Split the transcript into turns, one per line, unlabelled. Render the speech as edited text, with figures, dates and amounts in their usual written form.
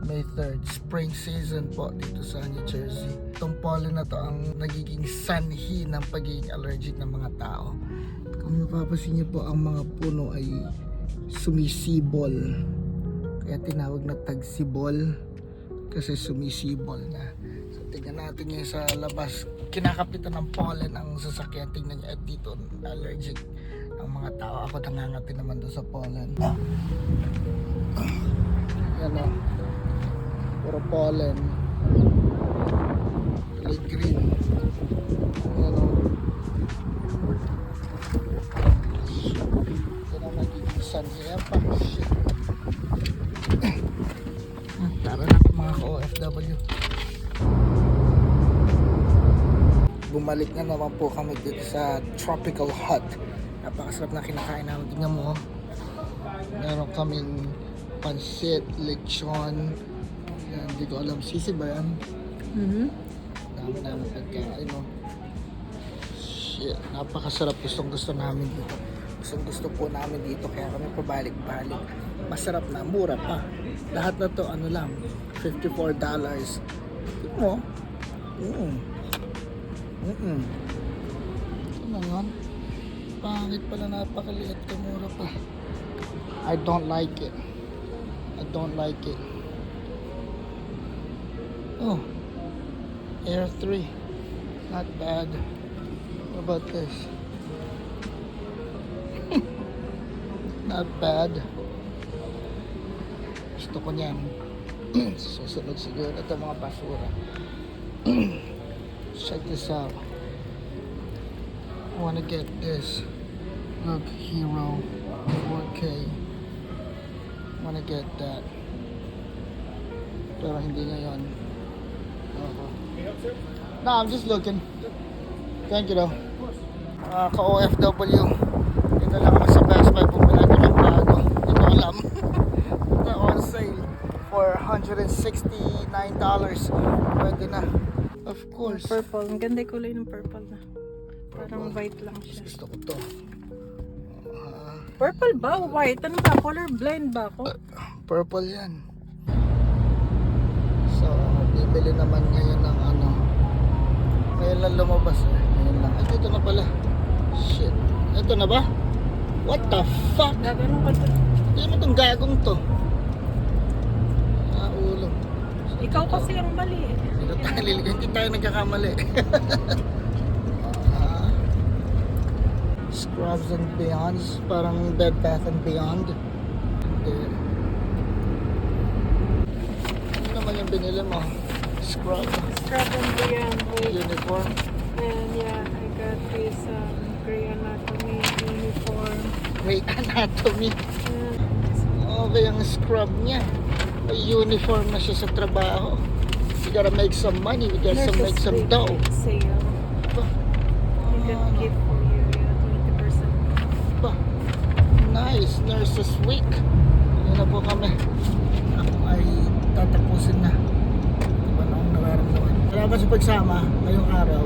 May 3rd, spring season po dito sa New Jersey. Itong pollen na to ang nagiging sanhi ng pagiging allergic ng mga tao. Kung mapapansin niyo po, ang mga puno ay sumisibol. Kaya tinawag na tagsibol kasi sumisibol na. So tingnan natin ngayon sa labas. Kinakapitan ng pollen ang sasakyan. Tingnan niyo at dito allergic ang mga tao. Ako nangangati naman doon sa pollen. Yan o. Puro pollen. Light green. Yan o. Yan ang magiging sanhi. Yan pa. Shit. Tara na mga ka-OFW. Bumalik na naman po kami dito sa Tropical Hut. Napakasarap na kinakain namin. Tingnan mo. Meron kaming pansit, lechon. Yan, hindi ko alam. Sisi ba yan? Dami namin pagkain. No? Shit. Napakasarap. Gustong gusto namin dito. Gustong gusto po namin dito. Kaya kami pabalik-balik. Masarap na. Mura pa. Lahat na to ano lang. $54. Tingnan mo. Ano yun? Pangit pala, napakaliit, kamura pa. I don't like it. I don't like it. Oh, Air 3. Not bad. What about this? Not bad. Gusto ko niyan. Susunod siguro ito mga basura. Check this out. I wanna get this. Look, Hero 4K. I wanna get that. Pero hindi ngayon. No, I'm just looking. Thank you though. Ka-OFW. Dito lang ako sa Best Buy. Bumili ko ng bago. Hindi ko alam. Ito on sale for $169. Pwede na. Of course.
Purple. Ang ganda yung kulay ng purple na. Parang white lang siya.
Gusto ko to.
Purple ba? White? Ano ba? Color blind ba ako?
Purple yan. So, bibili naman ngayon ng ano. Ngayon lang lumabas eh. Ngayon lang. Ay, ito na pala. Shit. Ito na ba? What the fuck?
Gagano ka to?
Hindi mo itong gagong to. Ulo.
Ikaw kasi ang mali eh.
Hindi tayo nagkakamali. Scrubs and Beyonds, parang Bed Bath and Beyond. Ano naman yung binili mo? Scrub?
Scrub and Beyond with
Uniform?
and yeah, I got this Grey Anatomy uniform.
Grey Anatomy?
Yeah.
Okay ang scrub niya. May uniform na siya sa trabaho. We gotta make some money. We gotta make some dough.
Sale. You can give for you 20%.
Ba, nice. Nurses Week. Yun na po kami. Ako ay tatapusin na. Diba na akong nararamdaman. Wala ba sa pagsama ngayong araw?